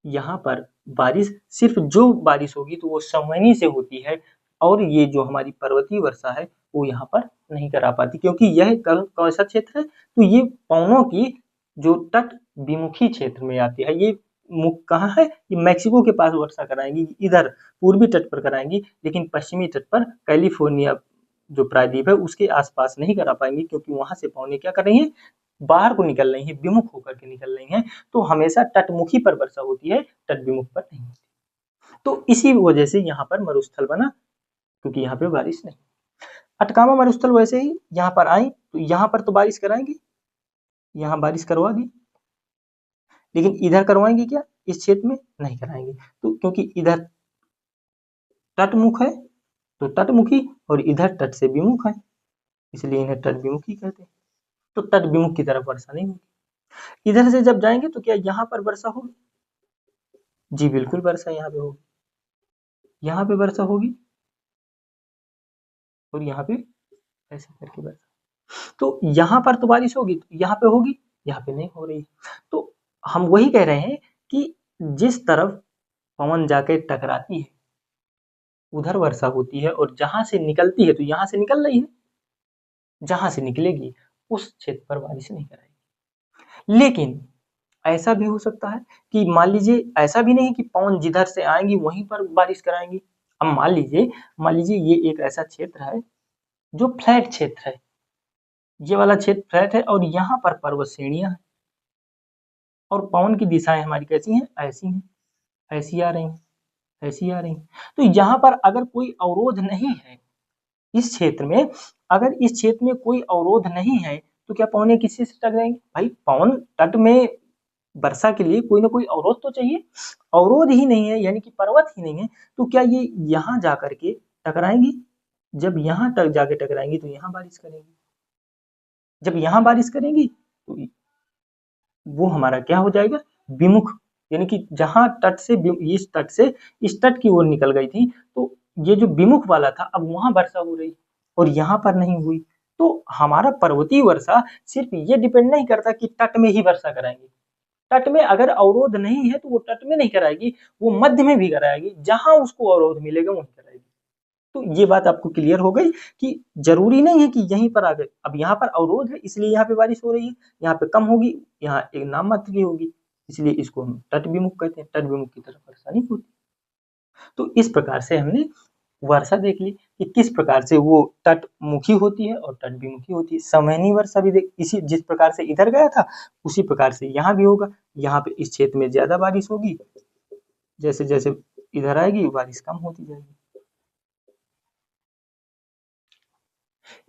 यहाँ पर बारिश, सिर्फ जो बारिश होगी तो वो संवहनी से होती है, और ये जो हमारी पर्वतीय वर्षा है वो यहाँ पर नहीं करा पाती, क्योंकि यह कौन सा क्षेत्र है? तो ये पवनों की जो तट विमुखी क्षेत्र में आती है। ये मुख कहाँ है? ये मैक्सिको के पास वर्षा कराएंगी, इधर पूर्वी तट पर कराएंगी, लेकिन पश्चिमी तट पर कैलिफोर्निया जो प्रायद्वीप है उसके आसपास नहीं करा पाएंगी, क्योंकि वहां से पवनें क्या कर रही हैं? बाहर को निकल रही है, विमुख होकर के निकल रही हैं, तो हमेशा तटमुखी पर वर्षा होती है, तट विमुख पर नहीं होती। तो इसी वजह से यहाँ पर मरुस्थल बना, क्योंकि यहाँ पे बारिश नहीं। अटकामा मरुस्थल वैसे ही यहाँ पर आई तो यहाँ पर तो बारिश कराएंगे, यहाँ बारिश करवा दी, लेकिन इधर करवाएंगे क्या? इस क्षेत्र में नहीं कराएंगे, तो क्योंकि इधर तटमुख है, तो तटमुखी, और इधर तट से विमुख है, इसलिए इन्हें तट विमुखी कहते हैं। तो तट विमुख की तरफ वर्षा नहीं होगी। इधर से जब जाएंगे तो क्या यहाँ पर वर्षा होगी? जी बिल्कुल वर्षा यहाँ पे होगी, यहाँ पे वर्षा होगी, और यहाँ पे ऐसे करके वर्षा। तो यहाँ पर तो बारिश होगी, तो यहाँ पे होगी, यहाँ पे नहीं हो रही। तो हम वही कह रहे हैं कि जिस तरफ पवन जाके टकराती है उधर वर्षा होती है, और जहां से निकलती है तो यहाँ से निकल रही है, जहां से निकलेगी उस क्षेत्र पर बारिश नहीं कराएगी। लेकिन ऐसा भी हो सकता है कि मान लीजिए, ऐसा भी नहीं कि पवन जिधर से आएंगी वहीं पर बारिश कराएंगी। अब मान लीजिए ये एक ऐसा क्षेत्र है जो फ्लैट क्षेत्र है, ये वाला क्षेत्र फ्लैट है, और यहाँ पर पर्वत श्रेणियां हैं, और पवन की दिशाएं हमारी कैसी हैं? ऐसी हैं, ऐसी आ रही हैं, ऐसी आ रही हैं। तो यहाँ पर अगर कोई अवरोध नहीं है इस क्षेत्र में, अगर इस क्षेत्र में कोई अवरोध नहीं है, तो क्या पवनें किसी से टकराएंगी? भाई पवन तट में वर्षा के लिए कोई ना कोई अवरोध तो चाहिए, अवरोध ही नहीं है, यानी कि पर्वत ही नहीं है, तो क्या ये यहाँ जा करके टकराएंगी? जब यहाँ तक जाके टकराएंगी तो यहाँ बारिश करेंगी, जब यहाँ बारिश करेंगी तो वो हमारा क्या हो जाएगा? विमुख, यानी कि जहाँ तट से इस तट की ओर निकल गई थी, तो ये जो विमुख वाला था अब वहां वर्षा हो रही, और यहाँ पर नहीं हुई। तो हमारा पर्वतीय वर्षा सिर्फ ये डिपेंड नहीं करता कि तट में ही वर्षा कराएंगे, तट में अगर अवरोध नहीं है तो वो तट में नहीं कराएगी, वो मध्य में भी कराएगी, जहां उसको अवरोध मिलेगा वहीं कराएगी। तो ये बात आपको क्लियर हो गई कि जरूरी नहीं है कि यहीं पर आ गए, अब यहाँ पर अवरोध है इसलिए यहाँ पे बारिश हो रही है, यहाँ पे कम होगी, यहाँ एक नाम मात्र की होगी, इसलिए इसको हम तट विमुख कहते हैं, तट विमुख की तरफ वर्षा नहीं होती। तो इस प्रकार से हमने वर्षा देख ली कि किस प्रकार से वो तट मुखी होती है और तट विमुखी होती है। संवहनी वर्षा भी देख, इसी जिस प्रकार से इधर गया था उसी प्रकार से यहाँ भी होगा, यहाँ पे इस क्षेत्र में ज्यादा बारिश होगी, जैसे जैसे इधर आएगी बारिश कम होती जाएगी।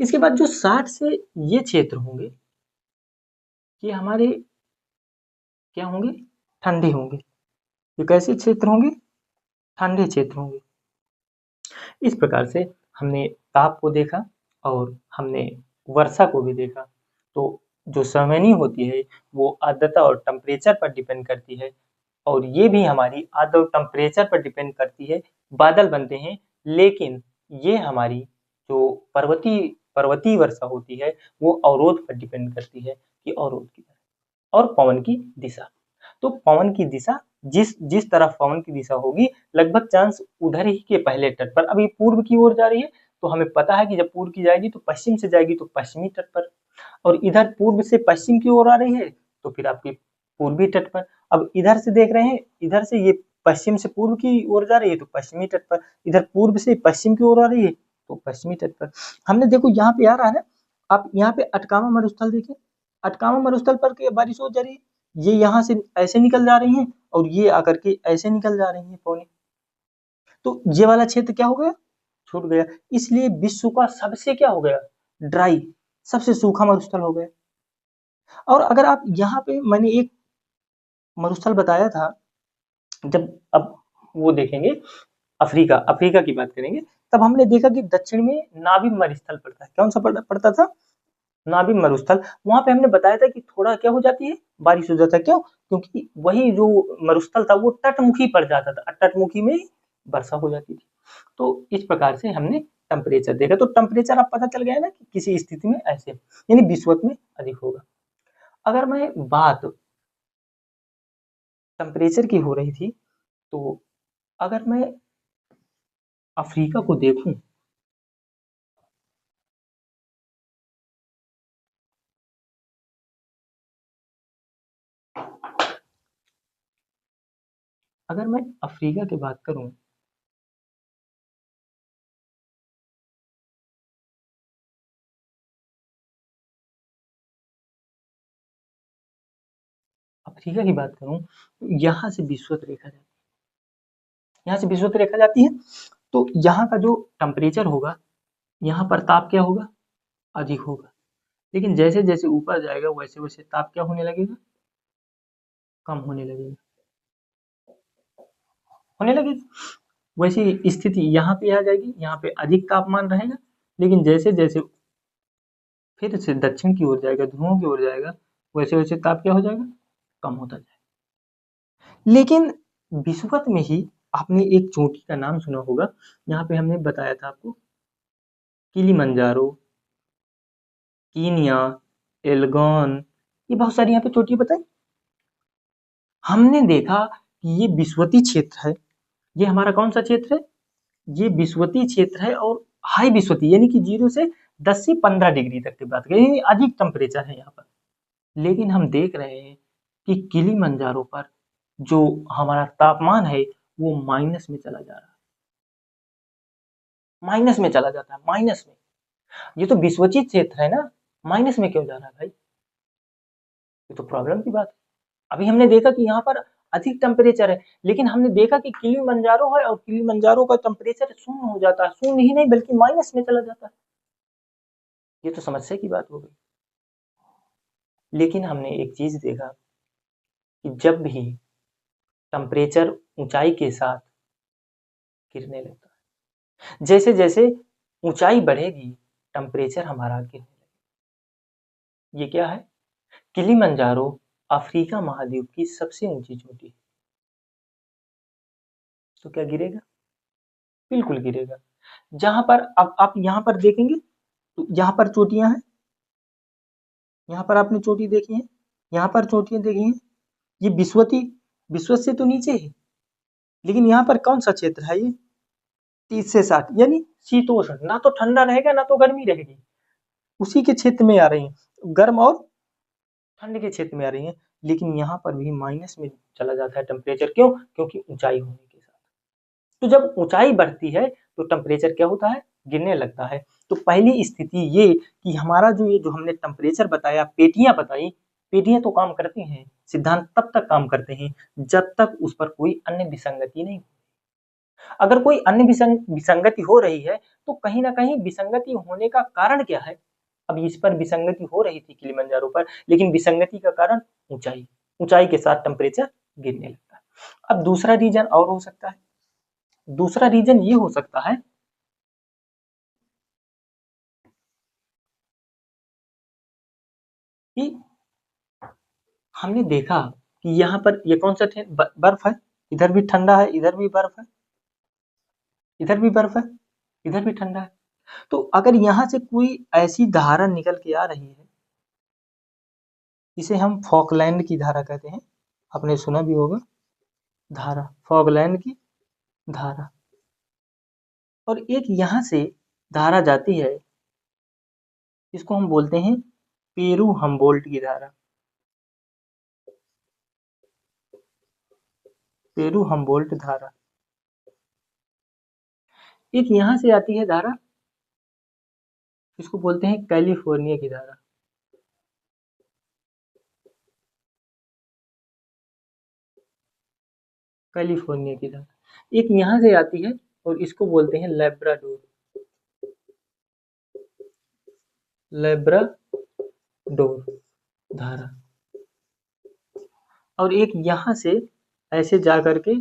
इसके बाद जो 60 से ये क्षेत्र होंगे, ये हमारे क्या होंगे, ठंडे होंगे। ये कैसे क्षेत्र होंगे, ठंडे क्षेत्र होंगे। इस प्रकार से हमने ताप को देखा और हमने वर्षा को भी देखा। तो जो संवहनी होती है वो आर्द्रता और टेम्परेचर पर डिपेंड करती है, और ये भी हमारी आर्द्रता और टेम्परेचर पर डिपेंड करती है। बादल बनते हैं, लेकिन ये हमारी जो पर्वतीय वर्षा होती है वो अवरोध पर डिपेंड करती है कि अवरोध की तरह। और पवन की दिशा, तो पवन की दिशा जिस जिस तरफ पवन की दिशा होगी लगभग चांस उधर ही के पहले तट पर। अभी पूर्व की ओर जा रही है तो हमें पता है कि जब पूर्व की जाएगी तो पश्चिम से जाएगी तो पश्चिमी तट पर, और इधर पूर्व से पश्चिम की ओर आ रही है तो फिर आपकी पूर्वी तट पर। अब इधर से देख रहे हैं, इधर से ये पश्चिम से पूर्व की ओर जा रही है तो पश्चिमी तट पर, इधर पूर्व से पश्चिम की ओर आ रही है तो पश्चिमी तट पर। हमने देखो यहाँ पे आ रहा है ना, आप यहाँ पे अटकामा मरुस्थल देखिए, अटकामा मरुस्थल पर बारिश हो जा रही है, ये यहाँ से ऐसे निकल जा रही हैं और ये आकर के ऐसे निकल जा रही हैं पौने, तो ये वाला क्षेत्र क्या हो गया, छूट गया। इसलिए विश्व का सबसे क्या हो गया, ड्राई, सबसे सूखा मरुस्थल हो गया। और अगर आप यहाँ पे मैंने एक मरुस्थल बताया था, जब अब वो देखेंगे अफ्रीका, अफ्रीका की बात करेंगे, तब हमने देखा कि दक्षिण में नाबी मरुस्थल पड़ता है। कौन सा पड़ता था, नाबी मरुस्थल। वहां पे हमने बताया था कि थोड़ा क्या हो जाती है, बारिश हो जाता है। क्यों, क्योंकि वही जो मरुस्थल था वो तटमुखी पड़ जाता था, तटमुखी में वर्षा हो जाती थी। तो इस प्रकार से हमने टेम्परेचर देखा। तो टेम्परेचर आप पता चल गया ना कि किसी स्थिति में ऐसे यानी विषुवत में अधिक होगा। अगर मैं बात टेम्परेचर की हो रही थी, तो अगर मैं अफ्रीका को देखूं, अगर मैं अफ्रीका की बात करूं, अफ्रीका की बात करूं तो यहाँ से विषुवत रेखा जाती है, यहाँ से विषुवत रेखा जाती है। तो यहाँ का जो टेम्परेचर होगा, यहाँ पर ताप क्या होगा, अधिक होगा। लेकिन जैसे जैसे ऊपर जाएगा वैसे वैसे ताप क्या होने लगेगा, कम होने लगेगा, होने लगेगा। वैसी स्थिति यहाँ पे आ जाएगी, यहाँ पे अधिक तापमान रहेगा। लेकिन जैसे जैसे फिर से दक्षिण की ओर जाएगा, ध्रुवों की ओर जाएगा, वैसे वैसे ताप क्या हो जाएगा, कम होता जाएगा। लेकिन विषुवत में ही आपने एक चोटी का नाम सुना होगा, यहाँ पे हमने बताया था आपको, किलिमंजारो, कीनिया, एल्गोन, ये बहुत सारी यहाँ पे चोटी बताई। हमने देखा कि ये विषुवतीय क्षेत्र है, ये हमारा कौन सा क्षेत्र है, ये विषुवतीय क्षेत्र है। और हाई विषुवतीय यानी कि 0 से 10 से 15 डिग्री तक की बात करें, अधिक टेम्परेचर है यहाँ पर। लेकिन हम देख रहे हैं कि किलिमंजारो पर जो हमारा तापमान है वो माइनस में चला जा रहा है, माइनस में चला जाता है, माइनस में। ये तो विषुवतीय क्षेत्र है ना, माइनस में क्यों जा रहा है भाई, ये तो प्रॉब्लम की बात है। अभी हमने देखा कि यहाँ पर अधिक टेम्परेचर है, लेकिन हमने देखा कि किलिमंजारो है और किलिमंजारो का टेम्परेचर शून्य हो जाता है, शून्य ही नहीं बल्कि माइनस में चला जाता है। ये तो समस्या की बात हो गई। लेकिन हमने एक चीज देखा कि जब भी टेम्परेचर ऊंचाई के साथ गिरने लगता है, जैसे जैसे ऊंचाई बढ़ेगी टेम्परेचर हमारा गिरने लगेगा। ये क्या है, किलिमंजारो अफ्रीका महाद्वीप की सबसे ऊंची चोटी है, तो क्या गिरेगा, बिल्कुल गिरेगा। जहां पर अब आप यहाँ पर देखेंगे तो यहाँ पर चोटियां हैं, यहाँ पर आपने चोटी देखी है, यहाँ पर चोटियां देखी हैं, ये विषुवत से तो नीचे है। लेकिन यहाँ पर कौन सा क्षेत्र है, ये 30 से 60 यानी शीतोष्ण, ना तो ठंडा रहेगा ना तो गर्मी रहेगी, उसी के क्षेत्र में आ रही है, गर्म और ठंड के क्षेत्र में आ रही है। लेकिन यहाँ पर भी माइनस में चला जाता है टेम्परेचर। क्यों, क्योंकि ऊंचाई होने के साथ। तो जब ऊंचाई बढ़ती है तो टेम्परेचर क्या होता है, गिरने लगता है। तो पहली स्थिति ये कि हमारा जो ये जो हमने टेम्परेचर बताया, पेटियां बताई, पेटियां तो काम करती हैं, सिद्धांत तब तक काम करते हैं जब तक उस पर कोई अन्य विसंगति नहीं। अगर कोई अन्य विसंगति हो रही है तो कहीं ना कहीं विसंगति होने का कारण क्या है? अब इस पर विसंगति हो रही थी किलिमंजारो पर, लेकिन विसंगति का कारण ऊंचाई, ऊंचाई के साथ टेम्परेचर गिरने लगता है। अब दूसरा रीजन और हो सकता है, दूसरा रीजन ये हो सकता है कि हमने देखा कि यहाँ पर ये कौन सा बर्फ है, इधर भी ठंडा है, इधर भी बर्फ है, इधर भी बर्फ है, इधर भी ठंडा है। तो अगर यहाँ से कोई ऐसी धारा निकल के आ रही है, इसे हम फॉकलैंड की धारा कहते हैं, आपने सुना भी होगा, धारा, फॉकलैंड की धारा। और एक यहाँ से धारा जाती है, इसको हम बोलते हैं पेरू हमबोल्ट की धारा, पेरू हमबोल्ट धारा। एक यहाँ से आती है धारा, इसको बोलते हैं कैलिफोर्निया की धारा, कैलिफोर्निया की धारा। एक यहाँ से आती है और इसको बोलते हैं लेब्राडोर, लेब्राडोर धारा। और एक यहाँ से ऐसे जा करके,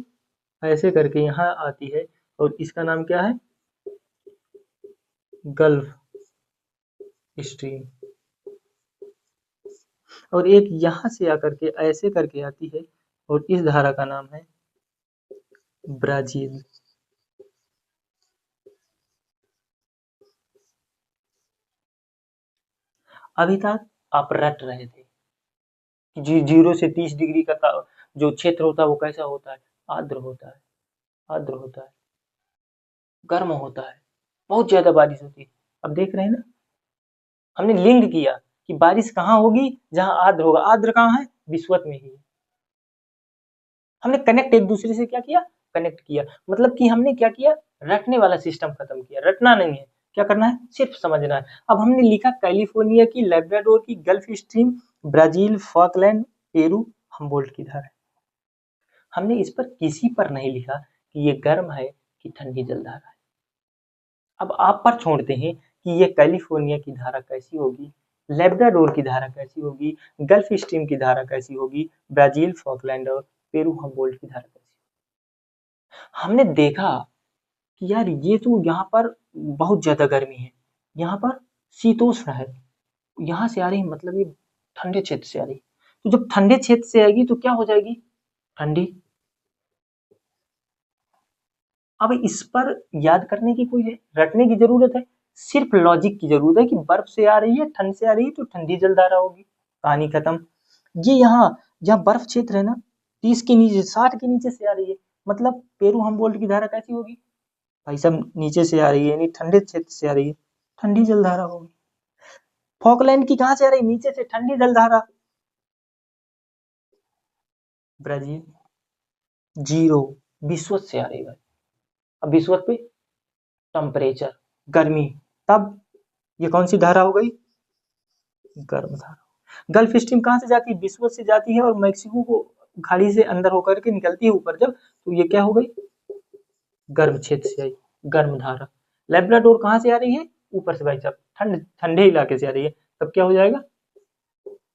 ऐसे करके यहाँ आती है और इसका नाम क्या है, गल्फ स्ट्रीम। और एक यहाँ से आकर के ऐसे करके आती है और इस धारा का नाम है ब्राजील। अभी तक आप रट रहे थे कि 0 से 30 डिग्री का जो क्षेत्र होता है वो कैसा होता है, आर्द्र होता है, आर्द्र होता है, गर्म होता है, बहुत ज्यादा बारिश होती है। अब देख रहे हैं ना, हमने लिंक किया कि बारिश कहाँ होगी, जहां आर्द्र होगा। आर्द्र कहाँ है, विषुवत में ही। हमने कनेक्ट एक दूसरे से क्या किया, कनेक्ट किया। मतलब कि हमने क्या किया, रटने वाला सिस्टम खत्म किया। रटना नहीं है, क्या करना है, सिर्फ समझना है। अब हमने लिखा कैलिफोर्निया की, लेब्राडोर की, gulf stream, Brazil, Falkland, Peru, Humboldt की धारा। हमने इस पर किसी पर नहीं लिखा कि ये गर्म है कि ठंडी जलधारा है। अब आप पर छोड़ते हैं कि ये कैलिफोर्निया की धारा कैसी होगी, लेब्राडोर की धारा कैसी होगी, गल्फ स्ट्रीम की धारा कैसी होगी, ब्राजील, फॉकलैंड और पेरू हमबोल्ट की धारा कैसी होगी। हमने देखा कि यार ये तो यहाँ पर बहुत ज्यादा गर्मी है, यहाँ पर शीतोष्ण है, यहाँ से आ रही मतलब ये ठंडे क्षेत्र से आ रही। तो जब ठंडे क्षेत्र से आएगी तो क्या हो जाएगी, ठंडी। अब इस पर याद करने की कोई है, रटने की जरूरत है, सिर्फ लॉजिक की जरूरत है कि बर्फ से आ रही है, ठंड से आ रही है तो ठंडी जलधारा होगी, कहानी खत्म। ये यहाँ जहाँ बर्फ क्षेत्र है ना, 30 के नीचे, 60 के नीचे से आ रही है, मतलब पेरू हमबोल्ट की धारा कैसी होगी, भाई साहब नीचे से आ रही है, यानी ठंडे क्षेत्र से आ रही है, ठंडी जलधारा होगी। फॉकलैंड की कहाँ से आ रही है, नीचे से, ठंडी जलधारा। ब्राजील, 0 विषुवत से आ रही है। अब विषुवत पे टेम्परेचर, गर्मी, तब ये कौन सी धारा हो गई, गर्म धारा। गल्फ स्ट्रीम कहाँ से जाती है, विषुवत से जाती है और मैक्सिको को खाड़ी से अंदर होकर के निकलती है ऊपर जब, तो ये क्या हो गई, गर्म क्षेत्र से आई, गर्म धारा। लेब्राडोर कहाँ से आ रही है, ऊपर से भाई साहब, ठंडे इलाके से आ रही है, तब क्या हो जाएगा,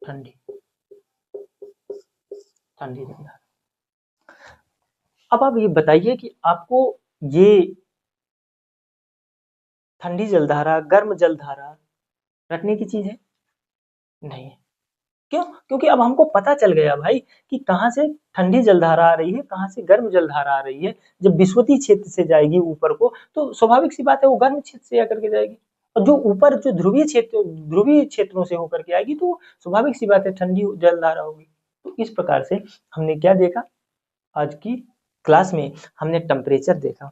ठंडी, ठंडी धारा। अब आप ये बताइए कि आपको ये ठंडी जलधारा, गर्म जलधारा रटने की चीज है, नहीं है। क्यों, क्योंकि अब हमको पता चल गया भाई कि कहाँ से ठंडी जलधारा आ रही है, कहाँ से गर्म जलधारा आ रही है। जब विषुवतीय क्षेत्र से जाएगी ऊपर को तो स्वाभाविक सी बात है वो गर्म क्षेत्र से आकर के जाएगी, और जो ऊपर जो ध्रुवीय क्षेत्रों से होकर के आएगी तो स्वाभाविक सी बात है ठंडी जलधारा होगी। तो इस प्रकार से हमने क्या देखा, आज की क्लास में हमने टेम्परेचर देखा,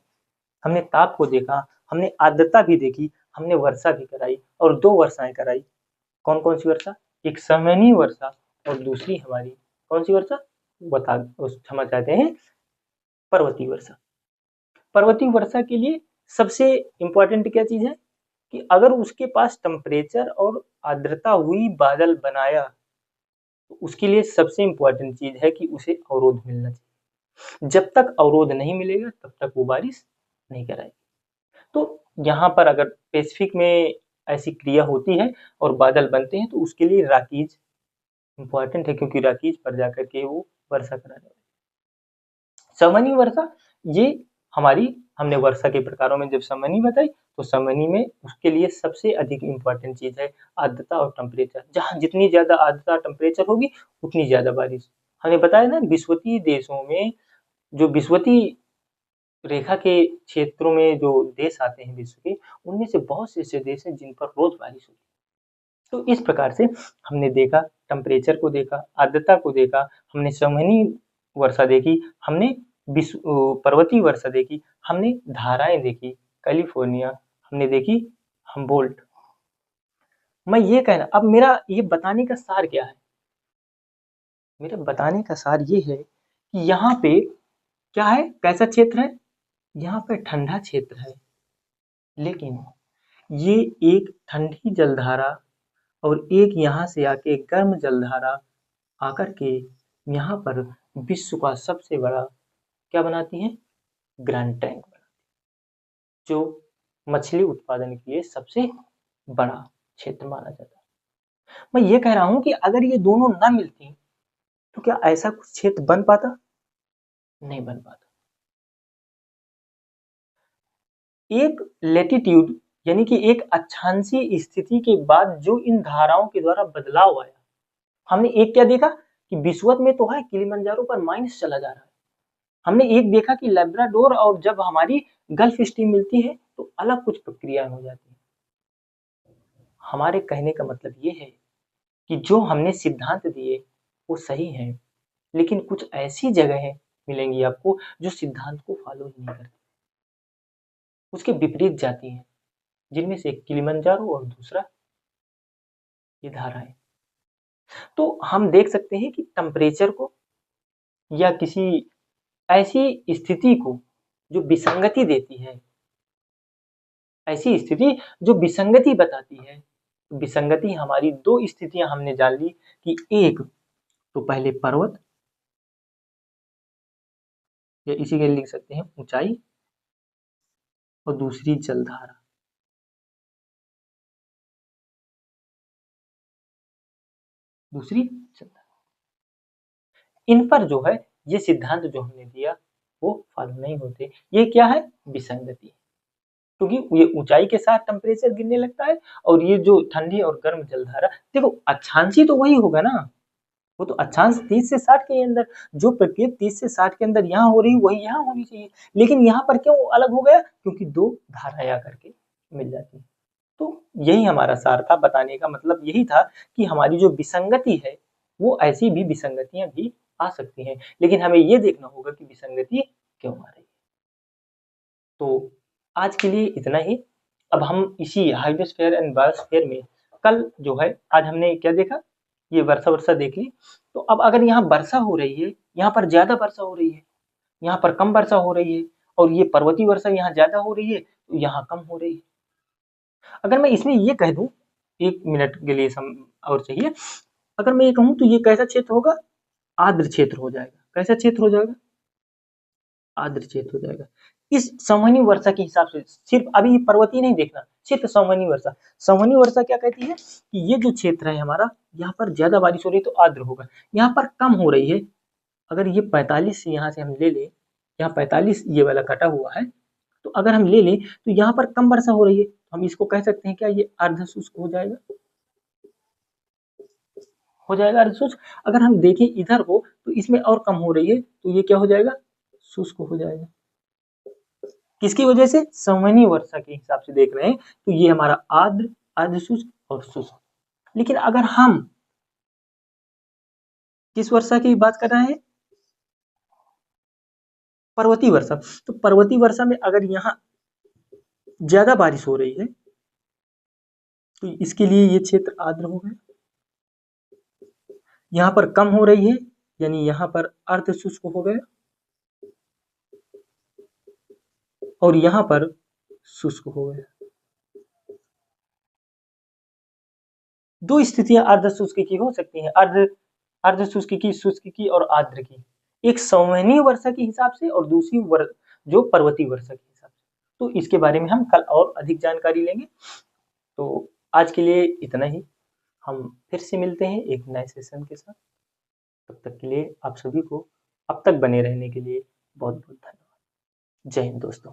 हमने ताप को देखा, हमने आर्द्रता भी देखी, हमने वर्षा भी कराई और 2 वर्षाएं कराई। कौन कौन सी वर्षा, एक समयनीय वर्षा और दूसरी हमारी कौन सी वर्षा, बता क्षमा चाहते हैं, पर्वतीय वर्षा। पर्वतीय वर्षा के लिए सबसे इंपॉर्टेंट क्या चीज है कि अगर उसके पास टेम्परेचर और आर्द्रता हुई बादल बनाया तो उसके लिए सबसे इंपॉर्टेंट चीज है कि उसे अवरोध मिलना चाहिए। जब तक अवरोध नहीं मिलेगा तब तक वो बारिश नहीं कराएगी। तो यहाँ पर अगर पैसिफिक में ऐसी क्रिया होती है और बादल बनते हैं तो उसके लिए राकीज इंपॉर्टेंट है, क्योंकि राकीज पर जाकर के वो वर्षा कराने वाली। संवहनी वर्षा, ये हमारी, हमने वर्षा के प्रकारों में जब संवहनी बताई तो संवहनी में उसके लिए सबसे अधिक इम्पोर्टेंट चीज है आर्द्रता और टेम्परेचर। जहाँ जितनी ज्यादा आर्द्रता टेम्परेचर होगी उतनी ज्यादा बारिश। हमें बताया ना विषुवतीय देशों में, जो विषुवतीय रेखा के क्षेत्रों में जो देश आते हैं विश्व के, उनमें से बहुत से ऐसे देश हैं जिन पर रोज बारिश होती है। तो इस प्रकार से हमने देखा, टेम्परेचर को देखा, आर्द्रता को देखा, हमने संवहनी वर्षा देखी, हमने पर्वतीय वर्षा देखी, हमने धाराएं देखी, कैलिफोर्निया हमने देखी, हम्बोल्ट। मैं ये कहना, अब मेरा ये बताने का सार क्या है? मेरा बताने का सार ये है कि यहाँ पे क्या है, कैसा क्षेत्र है? यहाँ पे ठंडा क्षेत्र है, लेकिन ये एक ठंडी जलधारा और एक यहाँ से आके गर्म जलधारा आकर के यहाँ पर विश्व का सबसे बड़ा क्या बनाती है? ग्रैंड ट्रंक बनाती है, जो मछली उत्पादन के लिए सबसे बड़ा क्षेत्र माना जाता है। मैं ये कह रहा हूँ कि अगर ये दोनों ना मिलती तो क्या ऐसा कुछ क्षेत्र बन पाता? नहीं बन पाता। एक लेटीट्यूड यानी कि एक अक्षांशीय स्थिति के बाद जो इन धाराओं के द्वारा बदलाव आया, हमने एक क्या देखा कि विषुवत में तो है किलिमंजारो पर माइनस चला जा रहा है। हमने एक देखा कि लेब्राडोर और जब हमारी गल्फ स्ट्रीम मिलती है तो अलग कुछ प्रक्रिया हो जाती है। हमारे कहने का मतलब ये है कि जो हमने सिद्धांत दिए वो सही हैं, लेकिन कुछ ऐसी जगहें मिलेंगी आपको जो सिद्धांत को फॉलो ही नहीं करती, उसके विपरीत जाती हैं, जिनमें से एक किलिमंजारो और दूसरा ये धाराएं। तो हम देख सकते हैं कि टेम्परेचर को या किसी ऐसी स्थिति को जो विसंगति देती है, ऐसी स्थिति जो विसंगति बताती है, विसंगति हमारी दो स्थितियां हमने जान ली कि एक तो पहले पर्वत, या इसी के लिए लिख सकते हैं ऊंचाई, और दूसरी जलधारा। दूसरी जलधारा, इन पर जो है ये सिद्धांत जो हमने दिया वो फॉलो नहीं होते। ये क्या है? विसंगति। क्योंकि ये ऊंचाई के साथ टेम्परेचर गिरने लगता है और ये जो ठंडी और गर्म जलधारा, देखो अक्षांशी तो वही होगा ना, वो तो अक्षांश 30 से 60 के अंदर, जो प्रक्रिया 30 से 60 के अंदर यहाँ हो रही है वही यहाँ होनी चाहिए, लेकिन यहाँ पर क्यों अलग हो गया? क्योंकि दो धाराएं आकर के मिल जाती है। तो यही हमारा सार था, बताने का मतलब यही था कि हमारी जो विसंगति है वो ऐसी भी विसंगतियां भी आ सकती हैं, लेकिन हमें ये देखना होगा कि विसंगति क्यों आ रही है। तो आज के लिए इतना ही। अब हम इसी हाइड्रोस्फीयर एंड बायोस्फीयर में कल जो है, आज हमने क्या देखा, ये वर्षा वर्षा देख ली। तो अब अगर यहाँ वर्षा हो रही है, यहाँ पर ज्यादा वर्षा हो रही है, यहाँ पर कम वर्षा हो रही है, और ये पर्वतीय वर्षा यहाँ ज्यादा हो रही है तो यहाँ कम हो रही है। अगर मैं इसमें ये कह दूं, 1 मिनट के लिए और चाहिए, अगर मैं ये कहूँ तो ये कैसा क्षेत्र होगा? आर्द्र क्षेत्र हो जाएगा। कैसा क्षेत्र हो जाएगा? आर्द्र क्षेत्र हो जाएगा। इस संवहनी वर्षा के हिसाब से, सिर्फ अभी पर्वतीय नहीं देखना, सिर्फ संवहनी वर्षा। संवहनी वर्षा क्या कहती है कि ये जो क्षेत्र है हमारा, यहाँ पर ज्यादा बारिश हो रही है तो आर्द्र होगा, यहाँ पर कम हो रही है, अगर ये 45 यहाँ से हम ले लें, यहाँ 45 ये वाला कटा हुआ है, तो अगर हम ले लें तो यहाँ पर कम वर्षा हो रही है, हम इसको कह सकते हैं क्या, ये अर्ध शुष्क हो जाएगा। हो जाएगा अर्ध शुष्क। अगर हम देखें इधर को तो इसमें और कम हो रही है तो ये क्या हो जाएगा? शुष्क हो जाएगा। किसकी वजह से? संवहनी वर्षा के हिसाब से देख रहे हैं तो ये हमारा आर्द्र, अर्ध शुष्क और शुष्क। लेकिन अगर हम किस वर्षा की बात कर रहे हैं? पर्वतीय वर्षा। तो पर्वतीय वर्षा में अगर यहाँ ज्यादा बारिश हो रही है तो इसके लिए ये क्षेत्र आर्द्र हो गया। यहाँ पर कम हो रही है यानी यहाँ पर अर्ध शुष्क हो गया, और यहाँ पर शुष्क हो गया। दो स्थितियां अर्ध शुष्क की हो सकती हैं, अर्ध अर्ध शुष्क की, शुष्क की और आर्द्र की। एक संवहनीय वर्षा के हिसाब से और दूसरी जो पर्वतीय वर्षा के हिसाब से। तो इसके बारे में हम कल और अधिक जानकारी लेंगे। तो आज के लिए इतना ही। हम फिर से मिलते हैं एक नए सेशन के साथ। तब तक के लिए आप सभी को अब तक बने रहने के लिए बहुत बहुत धन्यवाद। जय हिंद दोस्तों।